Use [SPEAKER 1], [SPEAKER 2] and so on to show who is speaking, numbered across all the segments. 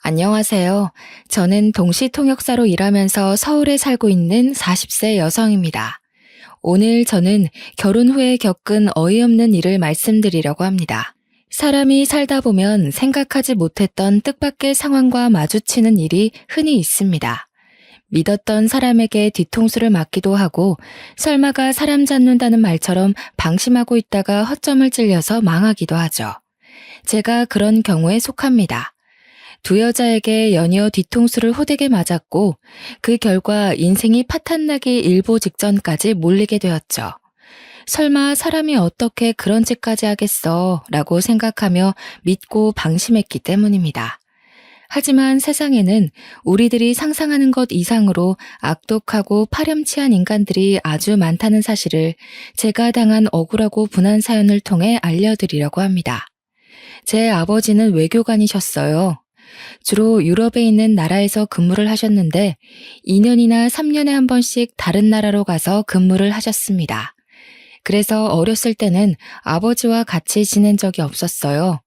[SPEAKER 1] 안녕하세요. 저는 동시통역사로 일하면서 서울에 살고 있는 40세 여성입니다. 오늘 저는 결혼 후에 겪은 어이없는 일을 말씀드리려고 합니다. 사람이 살다 보면 생각하지 못했던 뜻밖의 상황과 마주치는 일이 흔히 있습니다. 믿었던 사람에게 뒤통수를 맞기도 하고 설마가 사람 잡는다는 말처럼 방심하고 있다가 허점을 찔려서 망하기도 하죠. 제가 그런 경우에 속합니다. 두 여자에게 연이어 뒤통수를 호되게 맞았고 그 결과 인생이 파탄나기 일보 직전까지 몰리게 되었죠. 설마 사람이 어떻게 그런 짓까지 하겠어 라고 생각하며 믿고 방심했기 때문입니다. 하지만 세상에는 우리들이 상상하는 것 이상으로 악독하고 파렴치한 인간들이 아주 많다는 사실을 제가 당한 억울하고 분한 사연을 통해 알려드리려고 합니다. 제 아버지는 외교관이셨어요. 주로 유럽에 있는 나라에서 근무를 하셨는데 2년이나 3년에 한 번씩 다른 나라로 가서 근무를 하셨습니다. 그래서 어렸을 때는 아버지와 같이 지낸 적이 없었어요.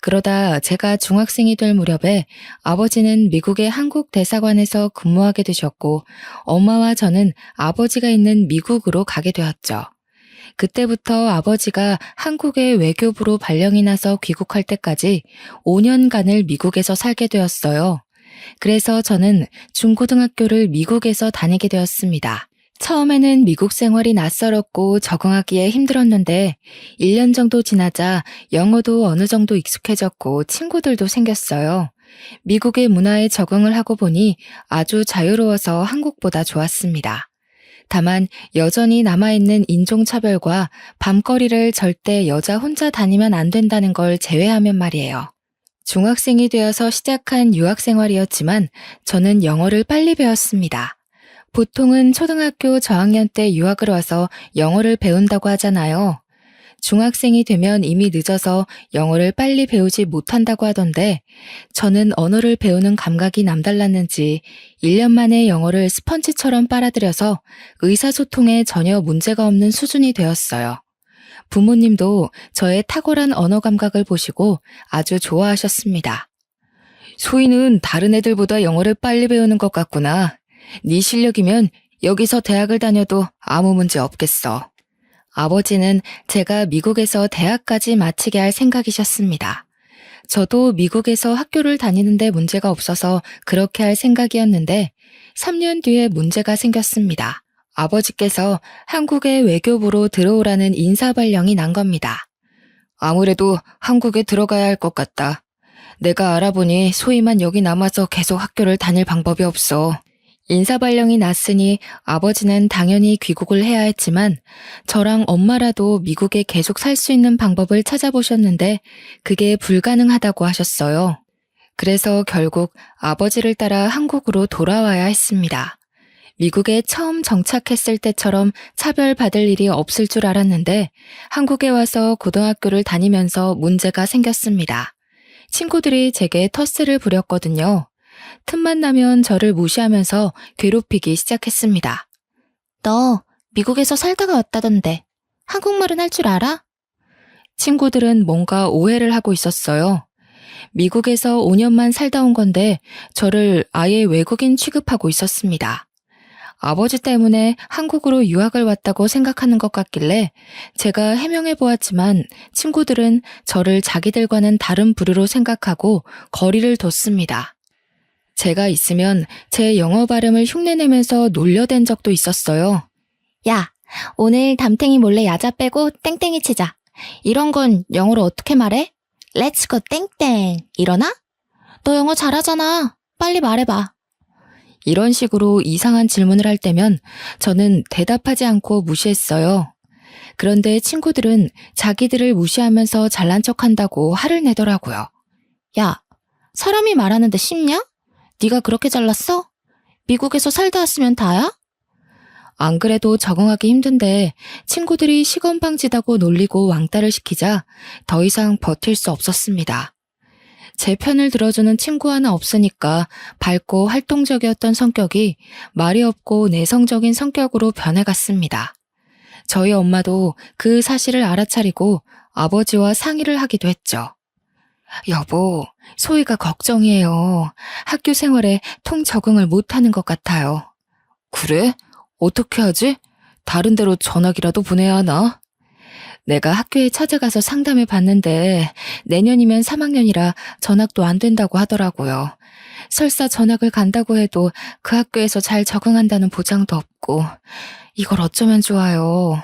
[SPEAKER 1] 그러다 제가 중학생이 될 무렵에 아버지는 미국의 한국 대사관에서 근무하게 되셨고 엄마와 저는 아버지가 있는 미국으로 가게 되었죠. 그때부터 아버지가 한국의 외교부로 발령이 나서 귀국할 때까지 5년간을 미국에서 살게 되었어요. 그래서 저는 중고등학교를 미국에서 다니게 되었습니다. 처음에는 미국 생활이 낯설었고 적응하기에 힘들었는데 1년 정도 지나자 영어도 어느 정도 익숙해졌고 친구들도 생겼어요. 미국의 문화에 적응을 하고 보니 아주 자유로워서 한국보다 좋았습니다. 다만 여전히 남아있는 인종차별과 밤거리를 절대 여자 혼자 다니면 안 된다는 걸 제외하면 말이에요. 중학생이 되어서 시작한 유학생활이었지만 저는 영어를 빨리 배웠습니다. 보통은 초등학교 저학년 때 유학을 와서 영어를 배운다고 하잖아요. 중학생이 되면 이미 늦어서 영어를 빨리 배우지 못한다고 하던데 저는 언어를 배우는 감각이 남달랐는지 1년 만에 영어를 스펀지처럼 빨아들여서 의사소통에 전혀 문제가 없는 수준이 되었어요. 부모님도 저의 탁월한 언어 감각을 보시고 아주 좋아하셨습니다. 소희는 다른 애들보다 영어를 빨리 배우는 것 같구나. 네 실력이면 여기서 대학을 다녀도 아무 문제 없겠어. 아버지는 제가 미국에서 대학까지 마치게 할 생각이셨습니다. 저도 미국에서 학교를 다니는데 문제가 없어서 그렇게 할 생각이었는데 3년 뒤에 문제가 생겼습니다. 아버지께서 한국의 외교부로 들어오라는 인사발령이 난 겁니다. 아무래도 한국에 들어가야 할 것 같다. 내가 알아보니 소희만 여기 남아서 계속 학교를 다닐 방법이 없어. 인사발령이 났으니 아버지는 당연히 귀국을 해야 했지만 저랑 엄마라도 미국에 계속 살 수 있는 방법을 찾아보셨는데 그게 불가능하다고 하셨어요. 그래서 결국 아버지를 따라 한국으로 돌아와야 했습니다. 미국에 처음 정착했을 때처럼 차별받을 일이 없을 줄 알았는데 한국에 와서 고등학교를 다니면서 문제가 생겼습니다. 친구들이 제게 텃세를 부렸거든요. 틈만 나면 저를 무시하면서 괴롭히기 시작했습니다. 너 미국에서 살다가 왔다던데 한국말은 할 줄 알아? 친구들은 뭔가 오해를 하고 있었어요. 미국에서 5년만 살다 온 건데 저를 아예 외국인 취급하고 있었습니다. 아버지 때문에 한국으로 유학을 왔다고 생각하는 것 같길래 제가 해명해 보았지만 친구들은 저를 자기들과는 다른 부류로 생각하고 거리를 뒀습니다. 제가 있으면 제 영어 발음을 흉내내면서 놀려댄 적도 있었어요. 야, 오늘 담탱이 몰래 야자 빼고 땡땡이 치자. 이런 건 영어로 어떻게 말해? Let's go 땡땡. 이러나? 너 영어 잘하잖아. 빨리 말해봐. 이런 식으로 이상한 질문을 할 때면 저는 대답하지 않고 무시했어요. 그런데 친구들은 자기들을 무시하면서 잘난 척한다고 화를 내더라고요. 야, 사람이 말하는데 쉽냐? 네가 그렇게 잘났어? 미국에서 살다 왔으면 다야? 안 그래도 적응하기 힘든데 친구들이 시건방지다고 놀리고 왕따를 시키자 더 이상 버틸 수 없었습니다. 제 편을 들어주는 친구 하나 없으니까 밝고 활동적이었던 성격이 말이 없고 내성적인 성격으로 변해갔습니다. 저희 엄마도 그 사실을 알아차리고 아버지와 상의를 하기도 했죠. 여보, 소희가 걱정이에요. 학교 생활에 통 적응을 못하는 것 같아요. 그래? 어떻게 하지? 다른 데로 전학이라도 보내야 하나? 내가 학교에 찾아가서 상담해 봤는데 내년이면 3학년이라 전학도 안 된다고 하더라고요. 설사 전학을 간다고 해도 그 학교에서 잘 적응한다는 보장도 없고 이걸 어쩌면 좋아요.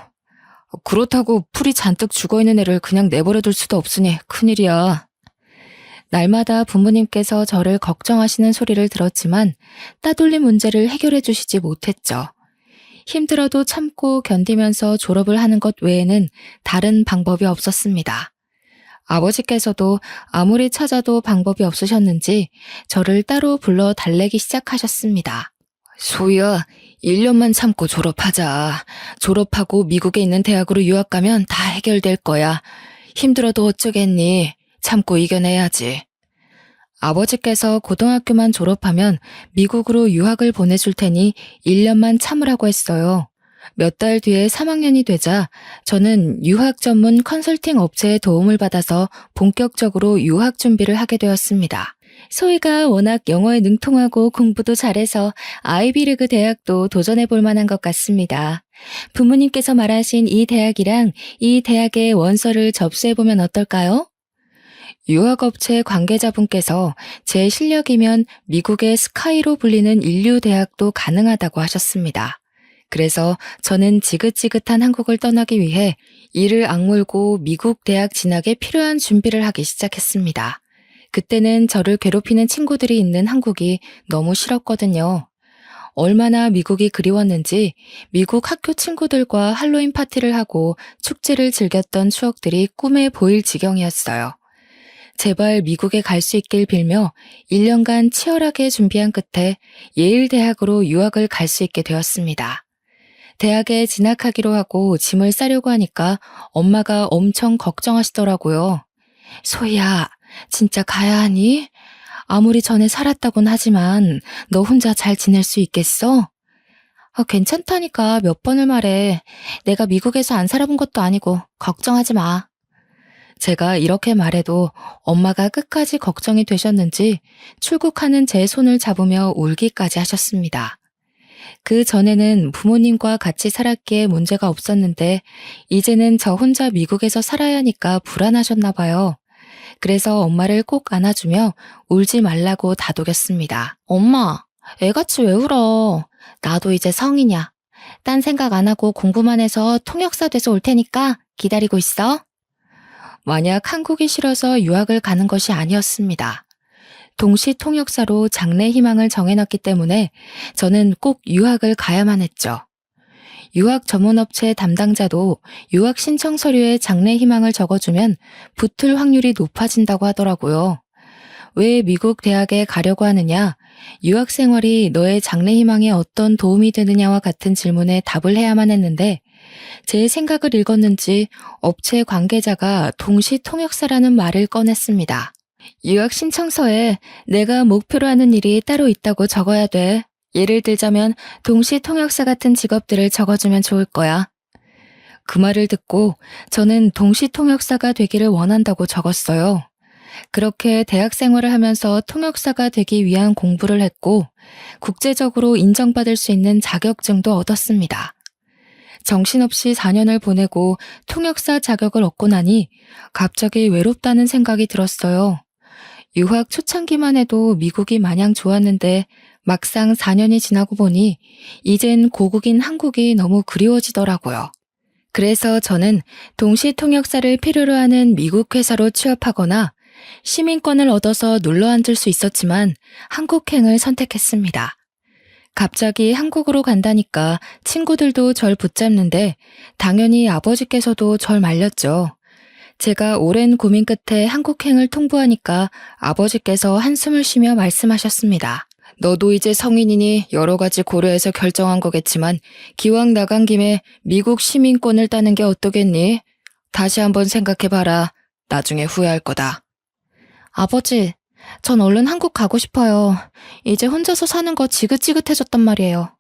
[SPEAKER 1] 그렇다고 풀이 잔뜩 죽어있는 애를 그냥 내버려둘 수도 없으니 큰일이야. 날마다 부모님께서 저를 걱정하시는 소리를 들었지만 따돌림 문제를 해결해 주시지 못했죠. 힘들어도 참고 견디면서 졸업을 하는 것 외에는 다른 방법이 없었습니다. 아버지께서도 아무리 찾아도 방법이 없으셨는지 저를 따로 불러 달래기 시작하셨습니다. 소희야, 1년만 참고 졸업하자. 졸업하고 미국에 있는 대학으로 유학 가면 다 해결될 거야. 힘들어도 어쩌겠니? 참고 이겨내야지. 아버지께서 고등학교만 졸업하면 미국으로 유학을 보내줄 테니 1년만 참으라고 했어요. 몇 달 뒤에 3학년이 되자 저는 유학 전문 컨설팅 업체의 도움을 받아서 본격적으로 유학 준비를 하게 되었습니다. 소희가 워낙 영어에 능통하고 공부도 잘해서 아이비리그 대학도 도전해 볼 만한 것 같습니다. 부모님께서 말하신 이 대학이랑 이 대학의 원서를 접수해 보면 어떨까요? 유학업체 관계자분께서 제 실력이면 미국의 스카이로 불리는 인류 대학도 가능하다고 하셨습니다. 그래서 저는 지긋지긋한 한국을 떠나기 위해 이를 악물고 미국 대학 진학에 필요한 준비를 하기 시작했습니다. 그때는 저를 괴롭히는 친구들이 있는 한국이 너무 싫었거든요. 얼마나 미국이 그리웠는지 미국 학교 친구들과 할로윈 파티를 하고 축제를 즐겼던 추억들이 꿈에 보일 지경이었어요. 제발 미국에 갈 수 있길 빌며 1년간 치열하게 준비한 끝에 예일대학으로 유학을 갈 수 있게 되었습니다. 대학에 진학하기로 하고 짐을 싸려고 하니까 엄마가 엄청 걱정하시더라고요. 소희야, 진짜 가야 하니? 아무리 전에 살았다곤 하지만 너 혼자 잘 지낼 수 있겠어? 괜찮다니까 몇 번을 말해. 내가 미국에서 안 살아본 것도 아니고 걱정하지 마. 제가 이렇게 말해도 엄마가 끝까지 걱정이 되셨는지 출국하는 제 손을 잡으며 울기까지 하셨습니다. 그 전에는 부모님과 같이 살았기에 문제가 없었는데 이제는 저 혼자 미국에서 살아야 하니까 불안하셨나 봐요. 그래서 엄마를 꼭 안아주며 울지 말라고 다독였습니다. 엄마, 애같이 왜 울어? 나도 이제 성인이야. 딴 생각 안 하고 공부만 해서 통역사 돼서 올 테니까 기다리고 있어. 만약 한국이 싫어서 유학을 가는 것이 아니었습니다. 동시 통역사로 장래 희망을 정해놨기 때문에 저는 꼭 유학을 가야만 했죠. 유학 전문업체 담당자도 유학 신청 서류에 장래 희망을 적어주면 붙을 확률이 높아진다고 하더라고요. 왜 미국 대학에 가려고 하느냐, 유학 생활이 너의 장래 희망에 어떤 도움이 되느냐와 같은 질문에 답을 해야만 했는데 제 생각을 읽었는지 업체 관계자가 동시 통역사라는 말을 꺼냈습니다. 유학 신청서에 내가 목표로 하는 일이 따로 있다고 적어야 돼. 예를 들자면 동시 통역사 같은 직업들을 적어주면 좋을 거야. 그 말을 듣고 저는 동시 통역사가 되기를 원한다고 적었어요. 그렇게 대학 생활을 하면서 통역사가 되기 위한 공부를 했고 국제적으로 인정받을 수 있는 자격증도 얻었습니다. 정신없이 4년을 보내고 통역사 자격을 얻고 나니 갑자기 외롭다는 생각이 들었어요. 유학 초창기만 해도 미국이 마냥 좋았는데 막상 4년이 지나고 보니 이젠 고국인 한국이 너무 그리워지더라고요. 그래서 저는 동시 통역사를 필요로 하는 미국 회사로 취업하거나 시민권을 얻어서 눌러앉을 수 있었지만 한국행을 선택했습니다. 갑자기 한국으로 간다니까 친구들도 절 붙잡는데 당연히 아버지께서도 절 말렸죠. 제가 오랜 고민 끝에 한국행을 통보하니까 아버지께서 한숨을 쉬며 말씀하셨습니다. 너도 이제 성인이니 여러 가지 고려해서 결정한 거겠지만 기왕 나간 김에 미국 시민권을 따는 게 어떠겠니? 다시 한번 생각해봐라. 나중에 후회할 거다. 아버지, 전 얼른 한국 가고 싶어요. 이제 혼자서 사는 거 지긋지긋해졌단 말이에요.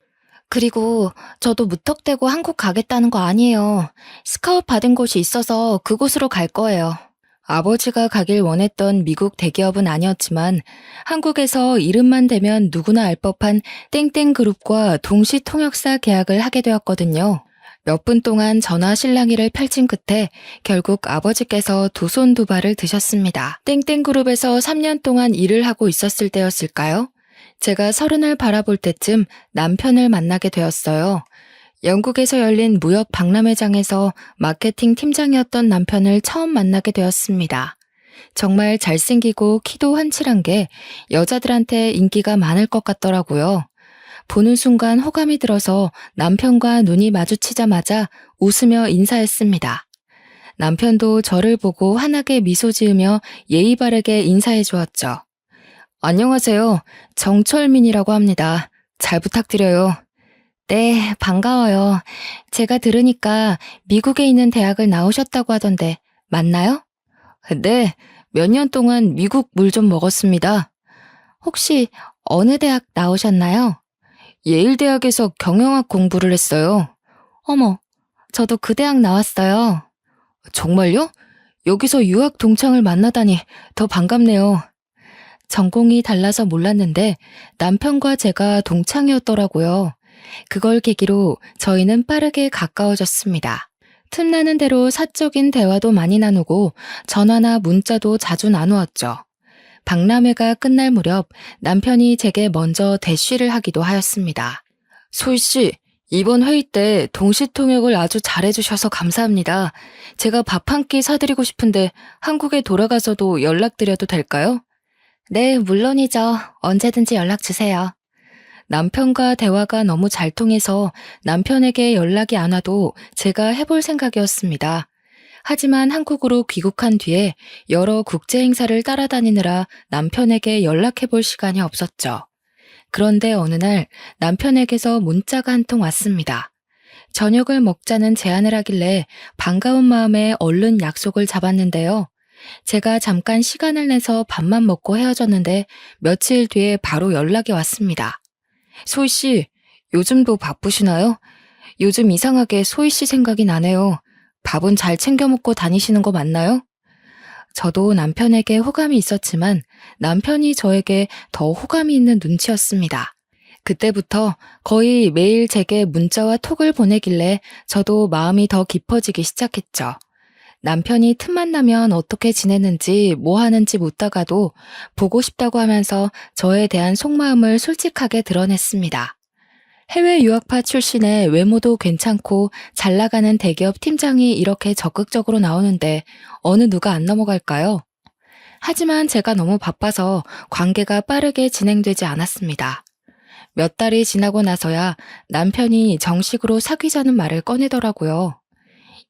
[SPEAKER 1] 그리고 저도 무턱대고 한국 가겠다는 거 아니에요. 스카웃 받은 곳이 있어서 그곳으로 갈 거예요. 아버지가 가길 원했던 미국 대기업은 아니었지만 한국에서 이름만 대면 누구나 알 법한 땡땡그룹과 동시 통역사 계약을 하게 되었거든요. 몇 분 동안 전화 실랑이를 펼친 끝에 결국 아버지께서 두 손 두 발을 드셨습니다. 땡땡그룹에서 3년 동안 일을 하고 있었을 때였을까요? 제가 30을 바라볼 때쯤 남편을 만나게 되었어요. 영국에서 열린 무역 박람회장에서 마케팅 팀장이었던 남편을 처음 만나게 되었습니다. 정말 잘생기고 키도 훤칠한 게 여자들한테 인기가 많을 것 같더라고요. 보는 순간 호감이 들어서 남편과 눈이 마주치자마자 웃으며 인사했습니다. 남편도 저를 보고 환하게 미소 지으며 예의 바르게 인사해 주었죠. 안녕하세요. 정철민이라고 합니다. 잘 부탁드려요. 네, 반가워요. 제가 들으니까 미국에 있는 대학을 나오셨다고 하던데 맞나요? 네, 몇 년 동안 미국 물 좀 먹었습니다. 혹시 어느 대학 나오셨나요? 예일대학에서 경영학 공부를 했어요. 어머, 저도 그 대학 나왔어요. 정말요? 여기서 유학 동창을 만나다니 더 반갑네요. 전공이 달라서 몰랐는데 남편과 제가 동창이었더라고요. 그걸 계기로 저희는 빠르게 가까워졌습니다. 틈나는 대로 사적인 대화도 많이 나누고 전화나 문자도 자주 나누었죠. 박람회가 끝날 무렵 남편이 제게 먼저 대쉬를 하기도 하였습니다. 소희 씨, 이번 회의 때 동시통역을 아주 잘해주셔서 감사합니다. 제가 밥 한 끼 사드리고 싶은데 한국에 돌아가서도 연락드려도 될까요? 네, 물론이죠. 언제든지 연락 주세요. 남편과 대화가 너무 잘 통해서 남편에게 연락이 안 와도 제가 해볼 생각이었습니다. 하지만 한국으로 귀국한 뒤에 여러 국제 행사를 따라다니느라 남편에게 연락해볼 시간이 없었죠. 그런데 어느 날 남편에게서 문자가 한 통 왔습니다. 저녁을 먹자는 제안을 하길래 반가운 마음에 얼른 약속을 잡았는데요. 제가 잠깐 시간을 내서 밥만 먹고 헤어졌는데 며칠 뒤에 바로 연락이 왔습니다. 소희 씨, 요즘도 바쁘시나요? 요즘 이상하게 소희 씨 생각이 나네요. 밥은 잘 챙겨 먹고 다니시는 거 맞나요? 저도 남편에게 호감이 있었지만 남편이 저에게 더 호감이 있는 눈치였습니다. 그때부터 거의 매일 제게 문자와 톡을 보내길래 저도 마음이 더 깊어지기 시작했죠. 남편이 틈만 나면 어떻게 지내는지 뭐 하는지 묻다가도 보고 싶다고 하면서 저에 대한 속마음을 솔직하게 드러냈습니다. 해외 유학파 출신의 외모도 괜찮고 잘 나가는 대기업 팀장이 이렇게 적극적으로 나오는데 어느 누가 안 넘어갈까요? 하지만 제가 너무 바빠서 관계가 빠르게 진행되지 않았습니다. 몇 달이 지나고 나서야 남편이 정식으로 사귀자는 말을 꺼내더라고요.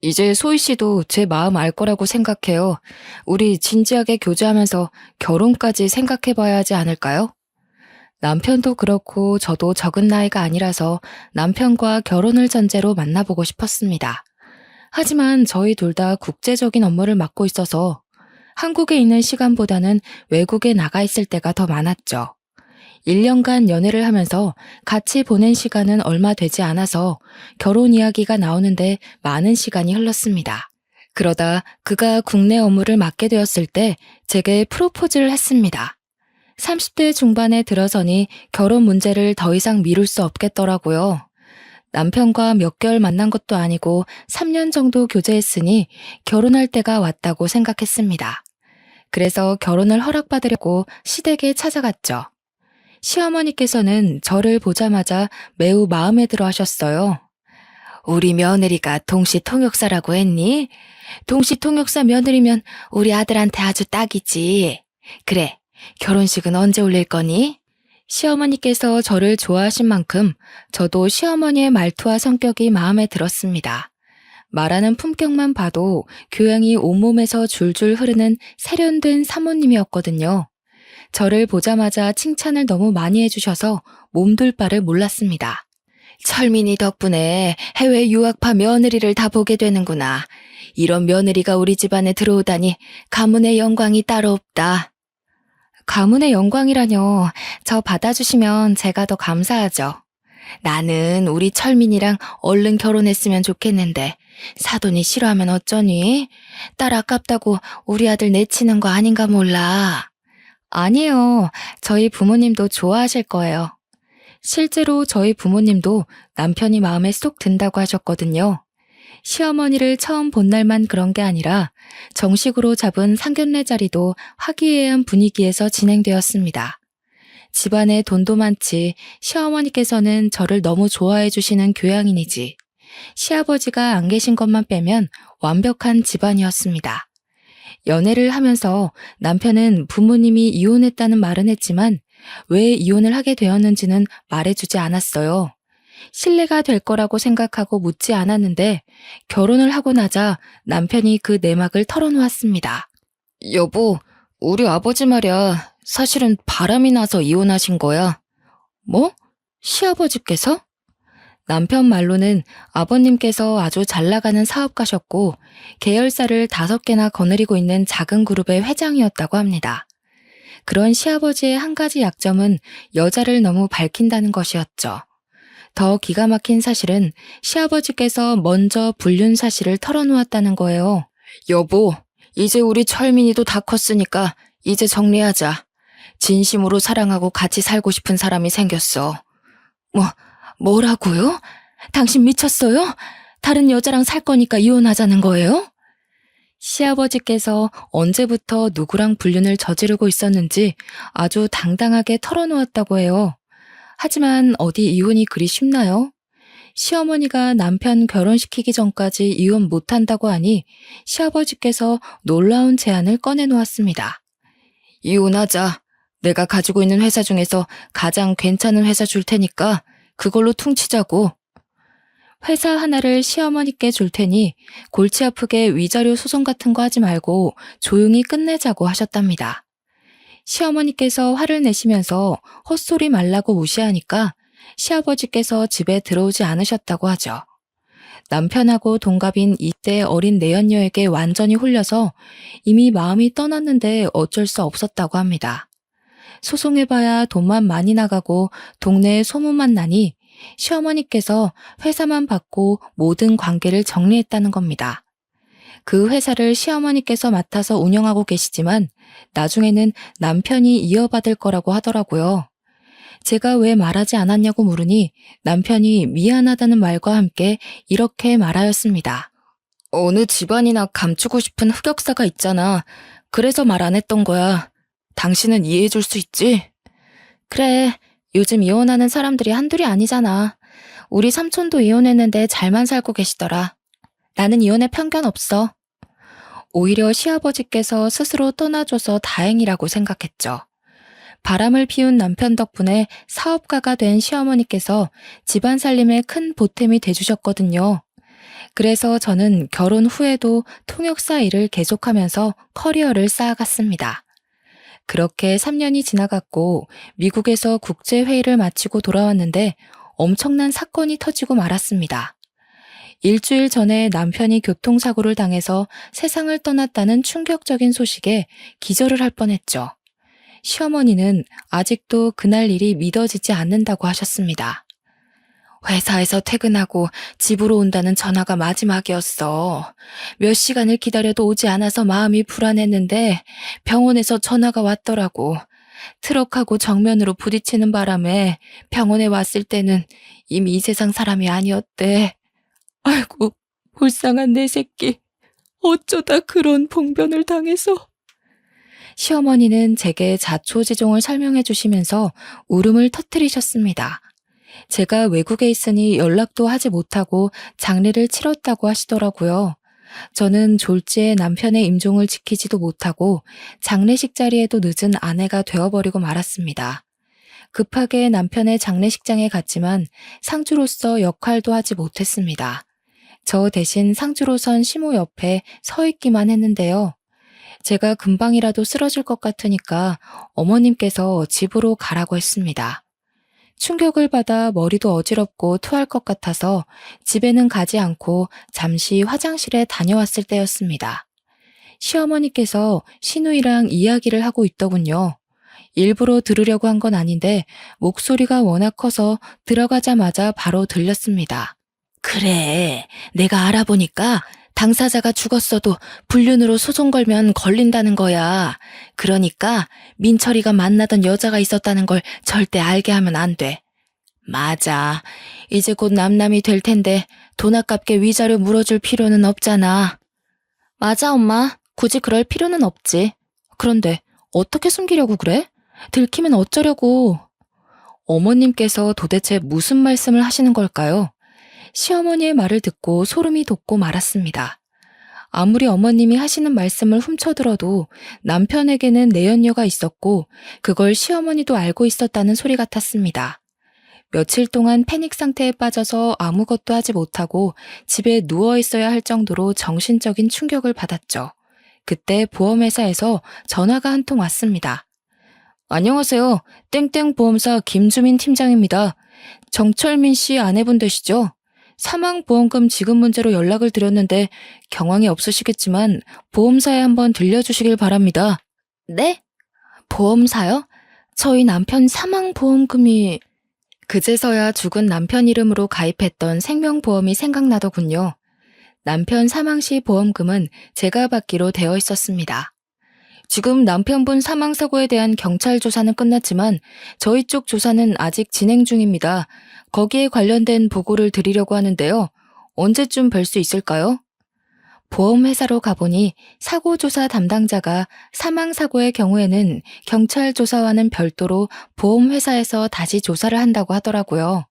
[SPEAKER 1] 이제 소희 씨도 제 마음 알 거라고 생각해요. 우리 진지하게 교제하면서 결혼까지 생각해 봐야 하지 않을까요? 남편도 그렇고 저도 적은 나이가 아니라서 남편과 결혼을 전제로 만나보고 싶었습니다. 하지만 저희 둘 다 국제적인 업무를 맡고 있어서 한국에 있는 시간보다는 외국에 나가 있을 때가 더 많았죠. 1년간 연애를 하면서 같이 보낸 시간은 얼마 되지 않아서 결혼 이야기가 나오는데 많은 시간이 흘렀습니다. 그러다 그가 국내 업무를 맡게 되었을 때 제게 프로포즈를 했습니다. 30대 중반에 들어서니 결혼 문제를 더 이상 미룰 수 없겠더라고요. 남편과 몇 개월 만난 것도 아니고 3년 정도 교제했으니 결혼할 때가 왔다고 생각했습니다. 그래서 결혼을 허락받으려고 시댁에 찾아갔죠. 시어머니께서는 저를 보자마자 매우 마음에 들어 하셨어요. 우리 며느리가 동시통역사라고 했니? 동시통역사 며느리면 우리 아들한테 아주 딱이지. 그래, 결혼식은 언제 올릴 거니? 시어머니께서 저를 좋아하신 만큼 저도 시어머니의 말투와 성격이 마음에 들었습니다. 말하는 품격만 봐도 교양이 온몸에서 줄줄 흐르는 세련된 사모님이었거든요. 저를 보자마자 칭찬을 너무 많이 해주셔서 몸둘 바를 몰랐습니다. 철민이 덕분에 해외 유학파 며느리를 다 보게 되는구나. 이런 며느리가 우리 집안에 들어오다니 가문의 영광이 따로 없다. 가문의 영광이라뇨. 저 받아주시면 제가 더 감사하죠. 나는 우리 철민이랑 얼른 결혼했으면 좋겠는데 사돈이 싫어하면 어쩌니? 딸 아깝다고 우리 아들 내치는 거 아닌가 몰라. 아니에요. 저희 부모님도 좋아하실 거예요. 실제로 저희 부모님도 남편이 마음에 쏙 든다고 하셨거든요. 시어머니를 처음 본 날만 그런 게 아니라 정식으로 잡은 상견례 자리도 화기애애한 분위기에서 진행되었습니다. 집안에 돈도 많지 시어머니께서는 저를 너무 좋아해 주시는 교양인이지 시아버지가 안 계신 것만 빼면 완벽한 집안이었습니다. 연애를 하면서 남편은 부모님이 이혼했다는 말은 했지만 왜 이혼을 하게 되었는지는 말해주지 않았어요. 신뢰가 될 거라고 생각하고 묻지 않았는데 결혼을 하고 나자 남편이 그 내막을 털어놓았습니다. 여보, 우리 아버지 말이야. 사실은 바람이 나서 이혼하신 거야. 뭐? 시아버지께서? 남편 말로는 아버님께서 아주 잘 나가는 사업가셨고 계열사를 5개나 거느리고 있는 작은 그룹의 회장이었다고 합니다. 그런 시아버지의 한 가지 약점은 여자를 너무 밝힌다는 것이었죠. 더 기가 막힌 사실은 시아버지께서 먼저 불륜 사실을 털어놓았다는 거예요. 여보, 이제 우리 철민이도 다 컸으니까 이제 정리하자. 진심으로 사랑하고 같이 살고 싶은 사람이 생겼어. 뭐라고요? 당신 미쳤어요? 다른 여자랑 살 거니까 이혼하자는 거예요? 시아버지께서 언제부터 누구랑 불륜을 저지르고 있었는지 아주 당당하게 털어놓았다고 해요. 하지만 어디 이혼이 그리 쉽나요? 시어머니가 남편 결혼시키기 전까지 이혼 못한다고 하니 시아버지께서 놀라운 제안을 꺼내놓았습니다. 이혼하자. 내가 가지고 있는 회사 중에서 가장 괜찮은 회사 줄 테니까 그걸로 퉁치자고. 회사 하나를 시어머니께 줄 테니 골치 아프게 위자료 소송 같은 거 하지 말고 조용히 끝내자고 하셨답니다. 시어머니께서 화를 내시면서 헛소리 말라고 무시하니까 시아버지께서 집에 들어오지 않으셨다고 하죠. 남편하고 동갑인 이때 어린 내연녀에게 완전히 홀려서 이미 마음이 떠났는데 어쩔 수 없었다고 합니다. 소송해봐야 돈만 많이 나가고 동네에 소문만 나니 시어머니께서 회사만 받고 모든 관계를 정리했다는 겁니다. 그 회사를 시어머니께서 맡아서 운영하고 계시지만 나중에는 남편이 이어받을 거라고 하더라고요. 제가 왜 말하지 않았냐고 물으니 남편이 미안하다는 말과 함께 이렇게 말하였습니다. 어느 집안이나 감추고 싶은 흑역사가 있잖아. 그래서 말 안 했던 거야. 당신은 이해해 줄 수 있지? 그래, 요즘 이혼하는 사람들이 한둘이 아니잖아. 우리 삼촌도 이혼했는데 잘만 살고 계시더라. 나는 이혼에 편견 없어. 오히려 시아버지께서 스스로 떠나줘서 다행이라고 생각했죠. 바람을 피운 남편 덕분에 사업가가 된 시어머니께서 집안 살림에 큰 보탬이 돼주셨거든요. 그래서 저는 결혼 후에도 통역사 일을 계속하면서 커리어를 쌓아갔습니다. 그렇게 3년이 지나갔고 미국에서 국제회의를 마치고 돌아왔는데 엄청난 사건이 터지고 말았습니다. 일주일 전에 남편이 교통사고를 당해서 세상을 떠났다는 충격적인 소식에 기절을 할 뻔했죠. 시어머니는 아직도 그날 일이 믿어지지 않는다고 하셨습니다. 회사에서 퇴근하고 집으로 온다는 전화가 마지막이었어. 몇 시간을 기다려도 오지 않아서 마음이 불안했는데 병원에서 전화가 왔더라고. 트럭하고 정면으로 부딪히는 바람에 병원에 왔을 때는 이미 이 세상 사람이 아니었대. 아이고, 불쌍한 내 새끼. 어쩌다 그런 봉변을 당해서. 시어머니는 제게 자초지종을 설명해 주시면서 울음을 터뜨리셨습니다. 제가 외국에 있으니 연락도 하지 못하고 장례를 치렀다고 하시더라고요. 저는 졸지에 남편의 임종을 지키지도 못하고 장례식 자리에도 늦은 아내가 되어버리고 말았습니다. 급하게 남편의 장례식장에 갔지만 상주로서 역할도 하지 못했습니다. 저 대신 상주로선 시모 옆에 서 있기만 했는데요. 제가 금방이라도 쓰러질 것 같으니까 어머님께서 집으로 가라고 했습니다. 충격을 받아 머리도 어지럽고 토할 것 같아서 집에는 가지 않고 잠시 화장실에 다녀왔을 때였습니다. 시어머니께서 시누이랑 이야기를 하고 있더군요. 일부러 들으려고 한 건 아닌데 목소리가 워낙 커서 들어가자마자 바로 들렸습니다. 그래, 내가 알아보니까 당사자가 죽었어도 불륜으로 소송 걸면 걸린다는 거야. 그러니까 민철이가 만나던 여자가 있었다는 걸 절대 알게 하면 안 돼. 맞아. 이제 곧 남남이 될 텐데 돈 아깝게 위자료 물어줄 필요는 없잖아. 맞아, 엄마. 굳이 그럴 필요는 없지. 그런데 어떻게 숨기려고 그래? 들키면 어쩌려고? 어머님께서 도대체 무슨 말씀을 하시는 걸까요? 시어머니의 말을 듣고 소름이 돋고 말았습니다. 아무리 어머님이 하시는 말씀을 훔쳐들어도 남편에게는 내연녀가 있었고 그걸 시어머니도 알고 있었다는 소리 같았습니다. 며칠 동안 패닉 상태에 빠져서 아무것도 하지 못하고 집에 누워 있어야 할 정도로 정신적인 충격을 받았죠. 그때 보험회사에서 전화가 한 통 왔습니다. 안녕하세요. 땡땡 보험사 김주민 팀장입니다. 정철민 씨 아내분 되시죠? 사망보험금 지급 문제로 연락을 드렸는데 경황이 없으시겠지만 보험사에 한번 들려주시길 바랍니다. 네? 보험사요? 저희 남편 사망보험금이... 그제서야 죽은 남편 이름으로 가입했던 생명보험이 생각나더군요. 남편 사망 시 보험금은 제가 받기로 되어 있었습니다. 지금 남편분 사망사고에 대한 경찰 조사는 끝났지만 저희 쪽 조사는 아직 진행 중입니다. 거기에 관련된 보고를 드리려고 하는데요. 언제쯤 뵐 수 있을까요? 보험회사로 가보니 사고조사 담당자가 사망사고의 경우에는 경찰 조사와는 별도로 보험회사에서 다시 조사를 한다고 하더라고요.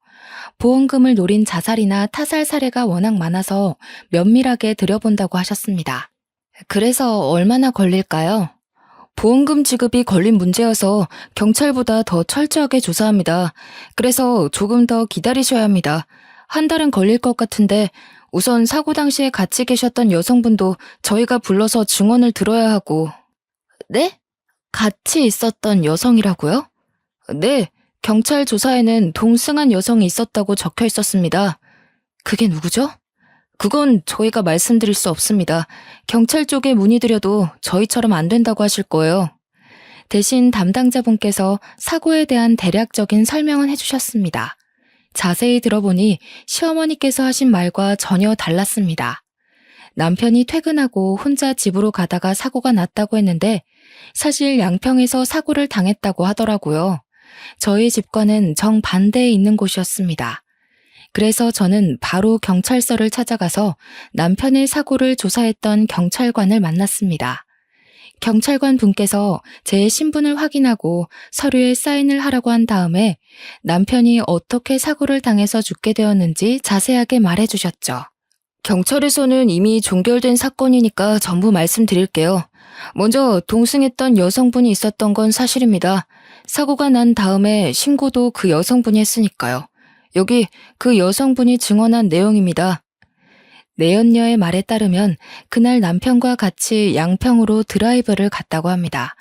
[SPEAKER 1] 보험금을 노린 자살이나 타살 사례가 워낙 많아서 면밀하게 들여본다고 하셨습니다. 그래서 얼마나 걸릴까요? 보험금 지급이 걸린 문제여서 경찰보다 더 철저하게 조사합니다. 그래서 조금 더 기다리셔야 합니다. 한 달은 걸릴 것 같은데 우선 사고 당시에 같이 계셨던 여성분도 저희가 불러서 증언을 들어야 하고. 네? 같이 있었던 여성이라고요? 네, 경찰 조사에는 동승한 여성이 있었다고 적혀 있었습니다. 그게 누구죠? 그건 저희가 말씀드릴 수 없습니다. 경찰 쪽에 문의드려도 저희처럼 안 된다고 하실 거예요. 대신 담당자분께서 사고에 대한 대략적인 설명은 해주셨습니다. 자세히 들어보니 시어머니께서 하신 말과 전혀 달랐습니다. 남편이 퇴근하고 혼자 집으로 가다가 사고가 났다고 했는데 사실 양평에서 사고를 당했다고 하더라고요. 저희 집과는 정반대에 있는 곳이었습니다. 그래서 저는 바로 경찰서를 찾아가서 남편의 사고를 조사했던 경찰관을 만났습니다. 경찰관 분께서 제 신분을 확인하고 서류에 사인을 하라고 한 다음에 남편이 어떻게 사고를 당해서 죽게 되었는지 자세하게 말해주셨죠. 경찰에서는 이미 종결된 사건이니까 전부 말씀드릴게요. 먼저 동승했던 여성분이 있었던 건 사실입니다. 사고가 난 다음에 신고도 그 여성분이 했으니까요. 여기 그 여성분이 증언한 내용입니다. 내연녀의 말에 따르면 그날 남편과 같이 양평으로 드라이브를 갔다고 합니다.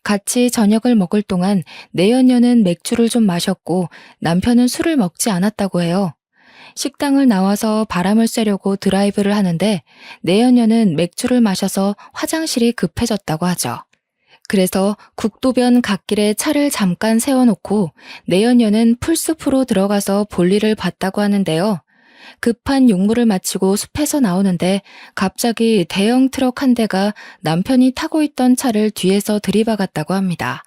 [SPEAKER 1] 같이 저녁을 먹을 동안 내연녀는 맥주를 좀 마셨고 남편은 술을 먹지 않았다고 해요. 식당을 나와서 바람을 쐬려고 드라이브를 하는데 내연녀는 맥주를 마셔서 화장실이 급해졌다고 하죠. 그래서 국도변 갓길에 차를 잠깐 세워놓고 내연녀는 풀숲으로 들어가서 볼일을 봤다고 하는데요. 급한 용무를 마치고 숲에서 나오는데 갑자기 대형 트럭 한 대가 남편이 타고 있던 차를 뒤에서 들이박았다고 합니다.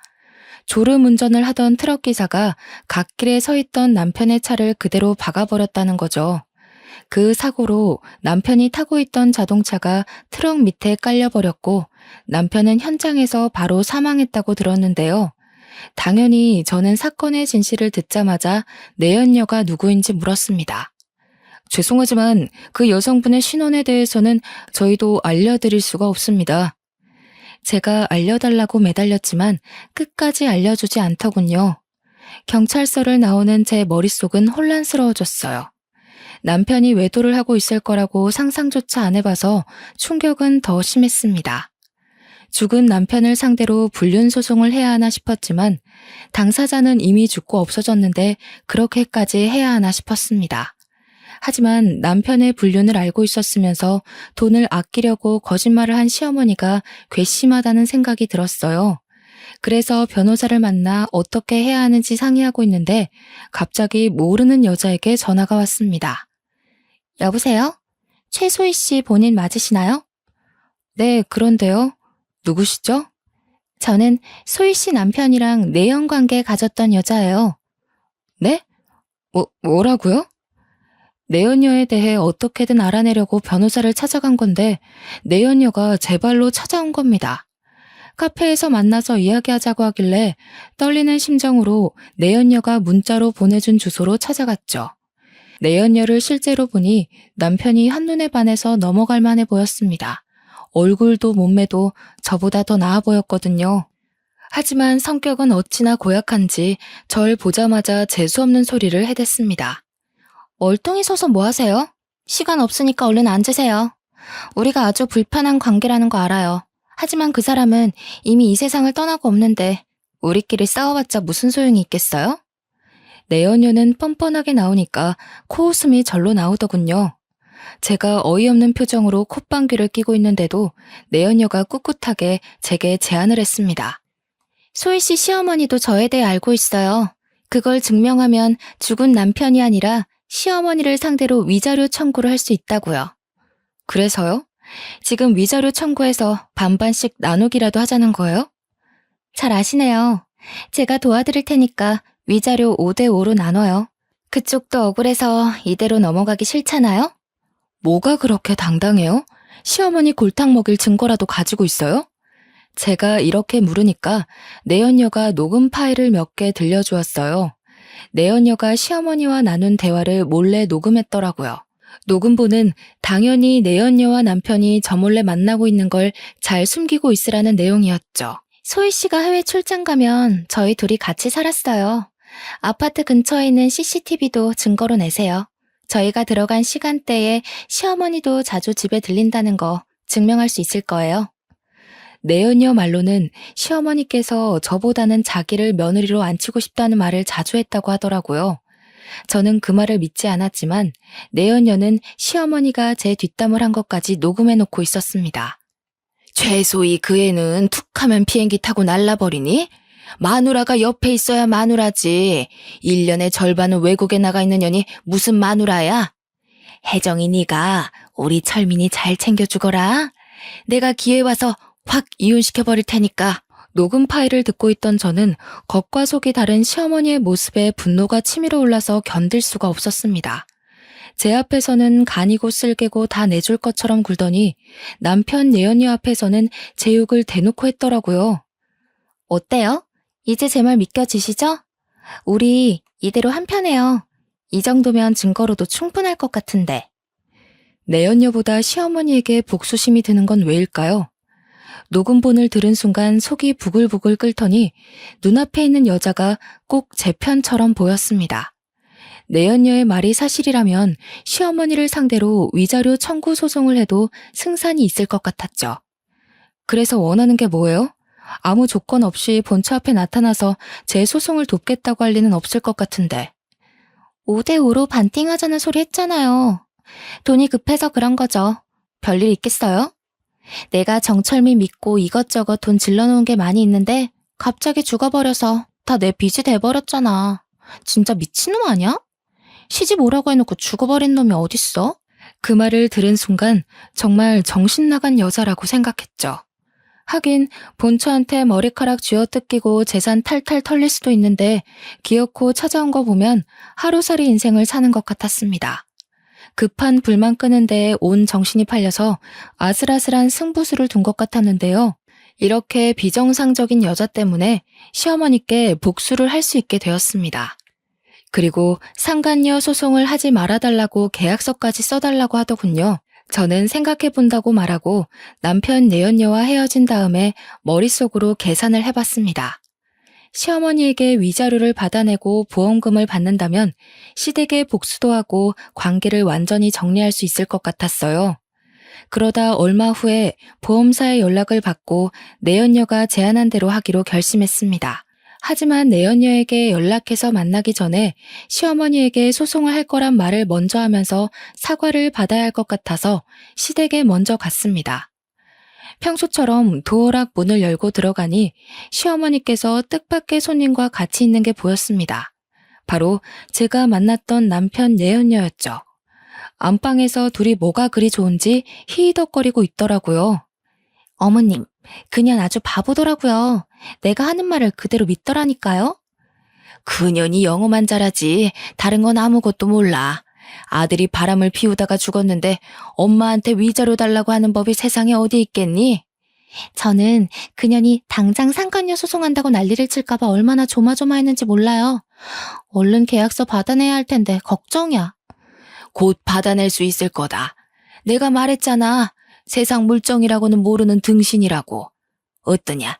[SPEAKER 1] 졸음 운전을 하던 트럭 기사가 갓길에 서 있던 남편의 차를 그대로 박아버렸다는 거죠. 그 사고로 남편이 타고 있던 자동차가 트럭 밑에 깔려버렸고 남편은 현장에서 바로 사망했다고 들었는데요. 당연히 저는 사건의 진실을 듣자마자 내연녀가 누구인지 물었습니다. 죄송하지만 그 여성분의 신원에 대해서는 저희도 알려드릴 수가 없습니다. 제가 알려달라고 매달렸지만 끝까지 알려주지 않더군요. 경찰서를 나오는 제 머릿속은 혼란스러워졌어요. 남편이 외도를 하고 있을 거라고 상상조차 안 해봐서 충격은 더 심했습니다. 죽은 남편을 상대로 불륜 소송을 해야 하나 싶었지만 당사자는 이미 죽고 없어졌는데 그렇게까지 해야 하나 싶었습니다. 하지만 남편의 불륜을 알고 있었으면서 돈을 아끼려고 거짓말을 한 시어머니가 괘씸하다는 생각이 들었어요. 그래서 변호사를 만나 어떻게 해야 하는지 상의하고 있는데 갑자기 모르는 여자에게 전화가 왔습니다. 여보세요? 최소희 씨 본인 맞으시나요? 네, 그런데요. 누구시죠? 저는 소희 씨 남편이랑 내연 관계 가졌던 여자예요. 네? 뭐라고요? 내연녀에 대해 어떻게든 알아내려고 변호사를 찾아간 건데 내연녀가 제 발로 찾아온 겁니다. 카페에서 만나서 이야기하자고 하길래 떨리는 심정으로 내연녀가 문자로 보내준 주소로 찾아갔죠. 내연녀를 실제로 보니 남편이 한눈에 반해서 넘어갈 만해 보였습니다. 얼굴도 몸매도 저보다 더 나아 보였거든요. 하지만 성격은 어찌나 고약한지 절 보자마자 재수없는 소리를 해댔습니다. 멀뚱히 서서 뭐 하세요? 시간 없으니까 얼른 앉으세요. 우리가 아주 불편한 관계라는 거 알아요. 하지만 그 사람은 이미 이 세상을 떠나고 없는데 우리끼리 싸워봤자 무슨 소용이 있겠어요? 내연녀는 뻔뻔하게 나오니까 코웃음이 절로 나오더군요. 제가 어이없는 표정으로 콧방귀를 뀌고 있는데도 내연녀가 꿋꿋하게 제게 제안을 했습니다. 소희 씨 시어머니도 저에 대해 알고 있어요. 그걸 증명하면 죽은 남편이 아니라 시어머니를 상대로 위자료 청구를 할 수 있다고요. 그래서요? 지금 위자료 청구해서 반반씩 나누기라도 하자는 거예요? 잘 아시네요. 제가 도와드릴 테니까 위자료 5대5로 나눠요. 그쪽도 억울해서 이대로 넘어가기 싫잖아요? 뭐가 그렇게 당당해요? 시어머니 골탕 먹일 증거라도 가지고 있어요? 제가 이렇게 물으니까 내연녀가 녹음 파일을 몇 개 들려주었어요. 내연녀가 시어머니와 나눈 대화를 몰래 녹음했더라고요. 녹음본은 당연히 내연녀와 남편이 저 몰래 만나고 있는 걸 잘 숨기고 있으라는 내용이었죠. 소희 씨가 해외 출장 가면 저희 둘이 같이 살았어요. 아파트 근처에 있는 CCTV도 증거로 내세요. 저희가 들어간 시간대에 시어머니도 자주 집에 들린다는 거 증명할 수 있을 거예요. 내연녀 말로는 시어머니께서 저보다는 자기를 며느리로 앉히고 싶다는 말을 자주 했다고 하더라고요. 저는 그 말을 믿지 않았지만 내연녀는 시어머니가 제 뒷담을 한 것까지 녹음해놓고 있었습니다. 최소희 그 애는 툭하면 비행기 타고 날라버리니? 마누라가 옆에 있어야 마누라지. 1년의 절반은 외국에 나가 있는 년이 무슨 마누라야? 혜정이 네가 우리 철민이 잘 챙겨주거라. 내가 기회 와서 확 이혼시켜버릴 테니까. 녹음 파일을 듣고 있던 저는 겉과 속이 다른 시어머니의 모습에 분노가 치밀어 올라서 견딜 수가 없었습니다. 제 앞에서는 간이고 쓸개고 다 내줄 것처럼 굴더니 남편 내연녀 앞에서는 제 욕을 대놓고 했더라고요. 어때요? 이제 제 말 믿겨지시죠? 우리 이대로 한편해요. 이 정도면 증거로도 충분할 것 같은데. 내연녀보다 시어머니에게 복수심이 드는 건 왜일까요? 녹음본을 들은 순간 속이 부글부글 끓더니 눈앞에 있는 여자가 꼭 제 편처럼 보였습니다. 내연녀의 말이 사실이라면 시어머니를 상대로 위자료 청구 소송을 해도 승산이 있을 것 같았죠. 그래서 원하는 게 뭐예요? 아무 조건 없이 본처 앞에 나타나서 제 소송을 돕겠다고 할 리는 없을 것 같은데. 5대5로 반띵하자는 소리 했잖아요. 돈이 급해서 그런 거죠. 별일 있겠어요? 내가 정철미 믿고 이것저것 돈 질러놓은 게 많이 있는데 갑자기 죽어버려서 다 내 빚이 돼버렸잖아. 진짜 미친놈 아니야? 시집 오라고 해놓고 죽어버린 놈이 어딨어? 그 말을 들은 순간 정말 정신 나간 여자라고 생각했죠. 하긴 본처한테 머리카락 쥐어뜯기고 재산 탈탈 털릴 수도 있는데 기어코 찾아온 거 보면 하루살이 인생을 사는 것 같았습니다. 급한 불만 끄는 데에 온 정신이 팔려서 아슬아슬한 승부수를 둔 것 같았는데요. 이렇게 비정상적인 여자 때문에 시어머니께 복수를 할 수 있게 되었습니다. 그리고 상간녀 소송을 하지 말아달라고 계약서까지 써달라고 하더군요. 저는 생각해본다고 말하고 남편 내연녀와 헤어진 다음에 머릿속으로 계산을 해봤습니다. 시어머니에게 위자료를 받아내고 보험금을 받는다면 시댁에 복수도 하고 관계를 완전히 정리할 수 있을 것 같았어요. 그러다 얼마 후에 보험사에 연락을 받고 내연녀가 제안한 대로 하기로 결심했습니다. 하지만 내연녀에게 연락해서 만나기 전에 시어머니에게 소송을 할 거란 말을 먼저 하면서 사과를 받아야 할 것 같아서 시댁에 먼저 갔습니다. 평소처럼 도어락 문을 열고 들어가니 시어머니께서 뜻밖의 손님과 같이 있는 게 보였습니다. 바로 제가 만났던 남편 내연녀였죠. 안방에서 둘이 뭐가 그리 좋은지 히히덕거리고 있더라고요. 어머님, 그년 아주 바보더라고요. 내가 하는 말을 그대로 믿더라니까요. 그년이 영어만 잘하지 다른 건 아무것도 몰라. 아들이 바람을 피우다가 죽었는데 엄마한테 위자료 달라고 하는 법이 세상에 어디 있겠니? 저는 그년이 당장 상간녀 소송한다고 난리를 칠까봐 얼마나 조마조마했는지 몰라요. 얼른 계약서 받아내야 할 텐데 걱정이야. 곧 받아낼 수 있을 거다. 내가 말했잖아. 세상 물정이라고는 모르는 등신이라고. 어떠냐?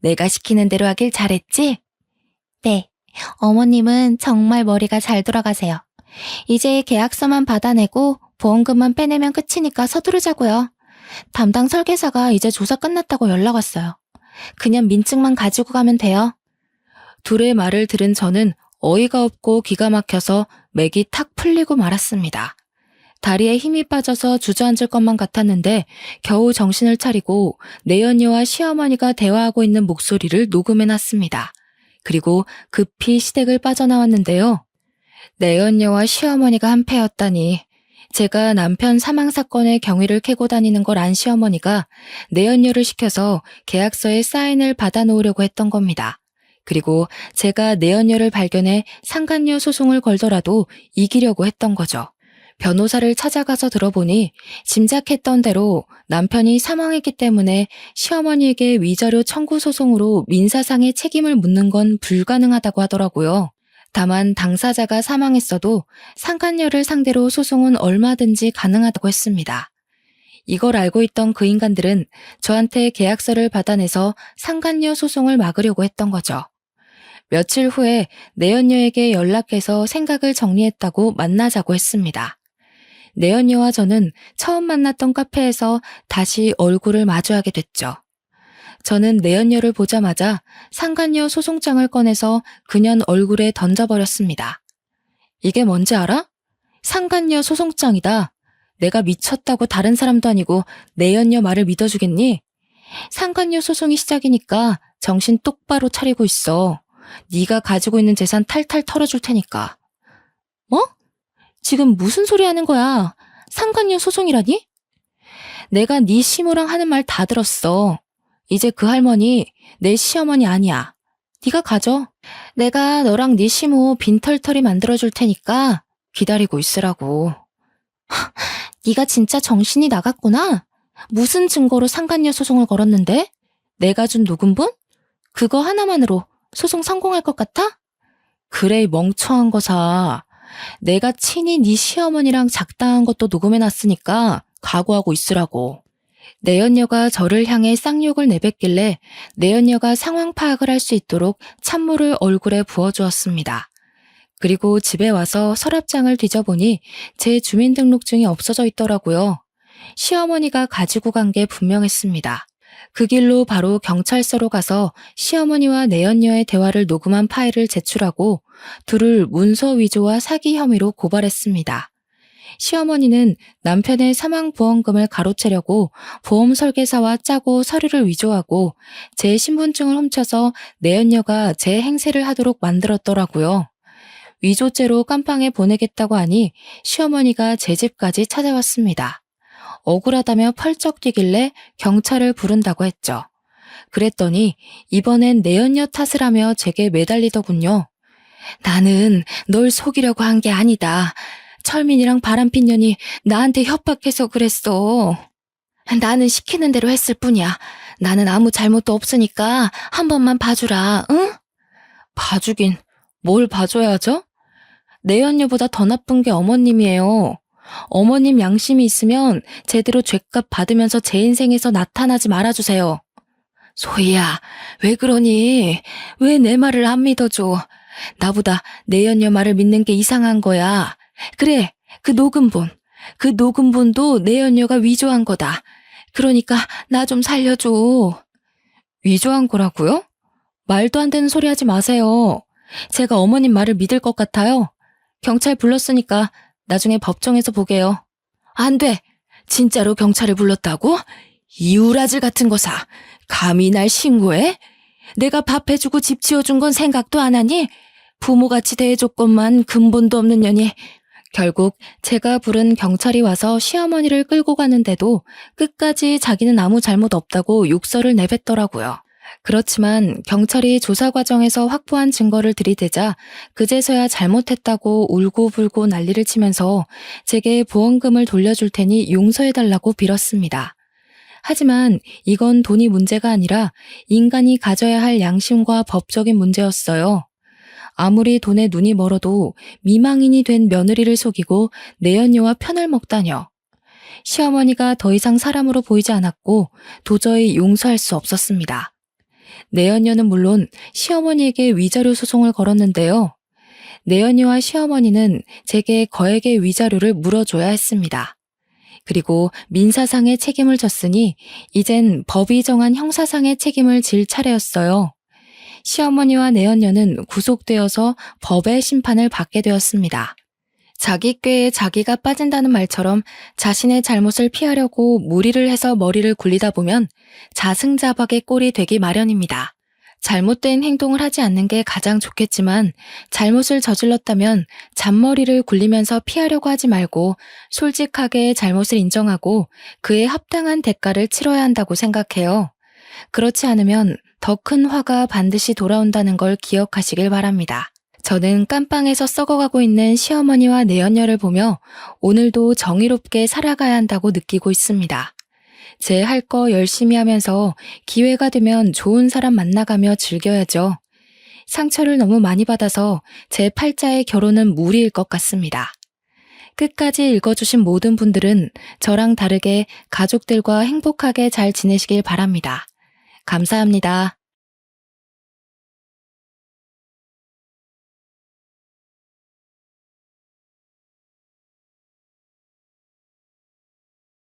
[SPEAKER 1] 내가 시키는 대로 하길 잘했지? 네. 어머님은 정말 머리가 잘 돌아가세요. 이제 계약서만 받아내고 보험금만 빼내면 끝이니까 서두르자고요. 담당 설계사가 이제 조사 끝났다고 연락 왔어요. 그냥 민증만 가지고 가면 돼요. 둘의 말을 들은 저는 어이가 없고 기가 막혀서 맥이 탁 풀리고 말았습니다. 다리에 힘이 빠져서 주저앉을 것만 같았는데 겨우 정신을 차리고 내연녀와 시어머니가 대화하고 있는 목소리를 녹음해놨습니다. 그리고 급히 시댁을 빠져나왔는데요. 내연녀와 시어머니가 한패였다니. 제가 남편 사망 사건의 경위를 캐고 다니는 걸 안 시어머니가 내연녀를 시켜서 계약서에 사인을 받아놓으려고 했던 겁니다. 그리고 제가 내연녀를 발견해 상간녀 소송을 걸더라도 이기려고 했던 거죠. 변호사를 찾아가서 들어보니 짐작했던 대로 남편이 사망했기 때문에 시어머니에게 위자료 청구 소송으로 민사상의 책임을 묻는 건 불가능하다고 하더라고요. 다만 당사자가 사망했어도 상간녀를 상대로 소송은 얼마든지 가능하다고 했습니다. 이걸 알고 있던 그 인간들은 저한테 계약서를 받아내서 상간녀 소송을 막으려고 했던 거죠. 며칠 후에 내연녀에게 연락해서 생각을 정리했다고 만나자고 했습니다. 내연녀와 저는 처음 만났던 카페에서 다시 얼굴을 마주하게 됐죠. 저는 내연녀를 보자마자 상간녀 소송장을 꺼내서 그년 얼굴에 던져버렸습니다. 이게 뭔지 알아? 상간녀 소송장이다. 내가 미쳤다고 다른 사람도 아니고 내연녀 말을 믿어주겠니? 상간녀 소송이 시작이니까 정신 똑바로 차리고 있어. 네가 가지고 있는 재산 탈탈 털어줄 테니까. 뭐? 지금 무슨 소리 하는 거야? 상간녀 소송이라니? 내가 네 시모랑 하는 말 다 들었어. 이제 그 할머니 내 시어머니 아니야. 네가 가져. 내가 너랑 네 시모 빈털터리 만들어줄 테니까 기다리고 있으라고. 네가 진짜 정신이 나갔구나. 무슨 증거로 상간녀 소송을 걸었는데? 내가 준 녹음본? 그거 하나만으로 소송 성공할 것 같아? 그래, 이 멍청한 거사. 내가 친히 네 시어머니랑 작당한 것도 녹음해놨으니까 각오하고 있으라고. 내연녀가 저를 향해 쌍욕을 내뱉길래 내연녀가 상황 파악을 할 수 있도록 찬물을 얼굴에 부어주었습니다. 그리고 집에 와서 서랍장을 뒤져보니 제 주민등록증이 없어져 있더라고요. 시어머니가 가지고 간 게 분명했습니다. 그 길로 바로 경찰서로 가서 시어머니와 내연녀의 대화를 녹음한 파일을 제출하고 둘을 문서 위조와 사기 혐의로 고발했습니다. 시어머니는 남편의 사망보험금을 가로채려고 보험 설계사와 짜고 서류를 위조하고 제 신분증을 훔쳐서 내연녀가 제 행세를 하도록 만들었더라고요. 위조죄로 깜빵에 보내겠다고 하니 시어머니가 제 집까지 찾아왔습니다. 억울하다며 펄쩍 뛰길래 경찰을 부른다고 했죠. 그랬더니 이번엔 내연녀 탓을 하며 제게 매달리더군요. 나는 널 속이려고 한 게 아니다. 철민이랑 바람핀 년이 나한테 협박해서 그랬어. 나는 시키는 대로 했을 뿐이야. 나는 아무 잘못도 없으니까 한 번만 봐주라, 응? 봐주긴 뭘 봐줘야죠? 내연녀보다 더 나쁜 게 어머님이에요. 어머님 양심이 있으면 제대로 죗값 받으면서 제 인생에서 나타나지 말아주세요. 소희야, 왜 그러니? 왜 내 말을 안 믿어줘? 나보다 내연녀 말을 믿는 게 이상한 거야. 그래, 그 녹음본도 내연녀가 위조한 거다. 그러니까 나 좀 살려줘. 위조한 거라고요? 말도 안 되는 소리 하지 마세요. 제가 어머님 말을 믿을 것 같아요. 경찰 불렀으니까 나중에 법정에서 보게요. 안 돼. 진짜로 경찰을 불렀다고? 이 우라질 같은 거사. 감히 날 신고해? 내가 밥 해주고 집 지어준 건 생각도 안 하니? 부모같이 대해줬건만 근본도 없는 년이. 결국 제가 부른 경찰이 와서 시어머니를 끌고 가는데도 끝까지 자기는 아무 잘못 없다고 욕설을 내뱉더라고요. 그렇지만 경찰이 조사 과정에서 확보한 증거를 들이대자 그제서야 잘못했다고 울고불고 난리를 치면서 제게 보험금을 돌려줄 테니 용서해달라고 빌었습니다. 하지만 이건 돈이 문제가 아니라 인간이 가져야 할 양심과 법적인 문제였어요. 아무리 돈에 눈이 멀어도 미망인이 된 며느리를 속이고 내연녀와 편을 먹다녀. 시어머니가 더 이상 사람으로 보이지 않았고 도저히 용서할 수 없었습니다. 내연녀는 물론 시어머니에게 위자료 소송을 걸었는데요. 내연녀와 시어머니는 제게 거액의 위자료를 물어줘야 했습니다. 그리고 민사상의 책임을 졌으니 이젠 법이 정한 형사상의 책임을 질 차례였어요. 시어머니와 내연녀는 구속되어서 법의 심판을 받게 되었습니다. 자기 꾀에 자기가 빠진다는 말처럼 자신의 잘못을 피하려고 무리를 해서 머리를 굴리다 보면 자승자박의 꼴이 되기 마련입니다. 잘못된 행동을 하지 않는 게 가장 좋겠지만 잘못을 저질렀다면 잔머리를 굴리면서 피하려고 하지 말고 솔직하게 잘못을 인정하고 그에 합당한 대가를 치러야 한다고 생각해요. 그렇지 않으면 더 큰 화가 반드시 돌아온다는 걸 기억하시길 바랍니다. 저는 깜빵에서 썩어가고 있는 시어머니와 내연녀를 보며 오늘도 정의롭게 살아가야 한다고 느끼고 있습니다. 제 할 거 열심히 하면서 기회가 되면 좋은 사람 만나가며 즐겨야죠. 상처를 너무 많이 받아서 제 팔자의 결혼은 무리일 것 같습니다. 끝까지 읽어주신 모든 분들은 저랑 다르게 가족들과 행복하게 잘 지내시길 바랍니다. 감사합니다.